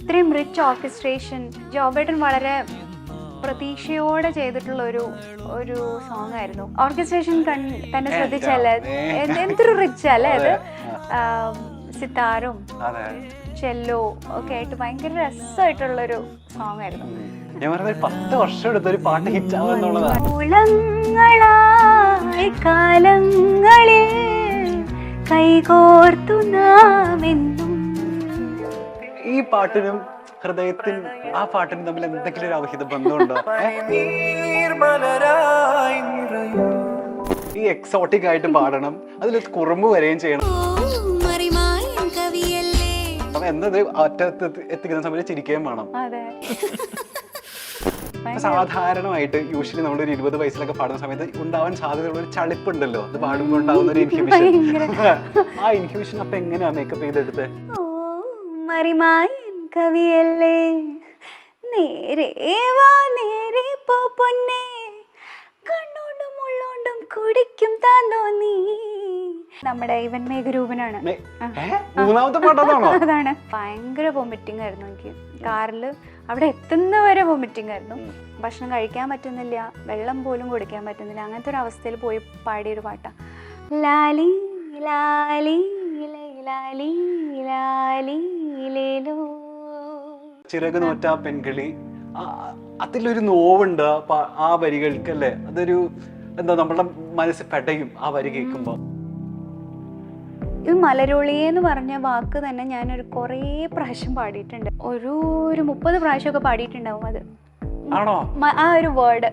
ഇത്രയും rich orchestration ജോബേട്ടൻ വളരെ പ്രതീക്ഷയോടെ ചെയ്തിട്ടുള്ള ഒരു സോങ് ആയിരുന്നു. ഓർക്കസ്ട്രേഷൻ തന്നെ ശ്രദ്ധിച്ചല്ലേ, എന്തൊരു റിച്ച് അല്ലേ അത്. സിത്താറും ചെല്ലോ ഒക്കെ ആയിട്ട് ഭയങ്കര രസമായിട്ടുള്ളൊരു സോങ് ആയിരുന്നു. ഞാൻ പറഞ്ഞ 10 വർഷം എടുത്തൊരു പാട്ട് ഹിറ്റ് ആവുന്നുള്ളതാണ്. കാലങ്ങളിൽ കൈകോർത്തു നാമെന്നും. ഈ പാട്ടിനും ഹൃദയത്തിനും ആ പാട്ടിനും തമ്മിൽ എന്തെങ്കിലും ഒരു അവഹിത ബന്ധമുണ്ടോ? ഈ എക്സോട്ടിക് ആയിട്ട് പാടണം, അതിൽ കുറുമ്പ് വരെയും ചെയ്യണം. അപ്പൊ എന്നത് അറ്റത്ത് എത്തിക്കുന്ന സമയത്ത് ചിരിക്കുകയും വേണം. സാധാരണമായിട്ട് യൂഷ്വലി നമ്മളൊരു 20 വയസ്സിലൊക്കെ പാടുന്ന സമയത്ത് ഉണ്ടാവാൻ സാധ്യതയുള്ള ഒരു ചളിപ്പുണ്ടല്ലോ, അത് പാടുമ്പോൾ ഉണ്ടാവുന്ന ഒരു ഇൻഹിബിഷൻ. ആ ഇൻഹിബിഷൻ അപ്പൊ എങ്ങനെയാ മേക്കപ്പ് ചെയ്തെടുത്ത്? കവിയല്ലേ നേരെ വാ നേരെ പോ പൊന്നേ, കണ്ണോണ്ടും ഉള്ളോണ്ടും കുടിക്കും താന്നോ നീ. നമ്മുടെ ഇവൻ മേഘരൂപനാണ്. മൂന്നാമത്തെ പാട്ടാണോ? അതാണ്. ഭയങ്കര വൊമിറ്റിംഗ് ആയിരുന്നു എനിക്ക്. കാറിൽ അവിടെ എത്തുന്നവരെ വൊമിറ്റിംഗ് ആയിരുന്നു. ഭക്ഷണം കഴിക്കാൻ പറ്റുന്നില്ല, വെള്ളം പോലും കുടിക്കാൻ പറ്റുന്നില്ല. അങ്ങനത്തെ ഒരു അവസ്ഥയിൽ പോയി പാടിയൊരു പാട്ടാ. ലാലി ലാലി ലാലി ലാലി ലേലോ. ചിറക് നോറ്റ പെൺകിളി, അതിലൊരു നോവുണ്ട് ആ വരികൾക്കല്ലേ. അതൊരു എന്താ, നമ്മളുടെ മനസ്സ് പെടയും ആ വരി കേൾക്കുമ്പോ. ഇത് മലരൊളിയെ എന്ന് പറഞ്ഞ വാക്ക് തന്നെ ഞാനൊരു കുറേ പ്രാവശ്യം പാടിയിട്ടുണ്ട്. ഒരു 30 പ്രാവശ്യമൊക്കെ പാടിയിട്ടുണ്ടാവും അത്. ആണോ? ആ ഒരു വേർഡ്.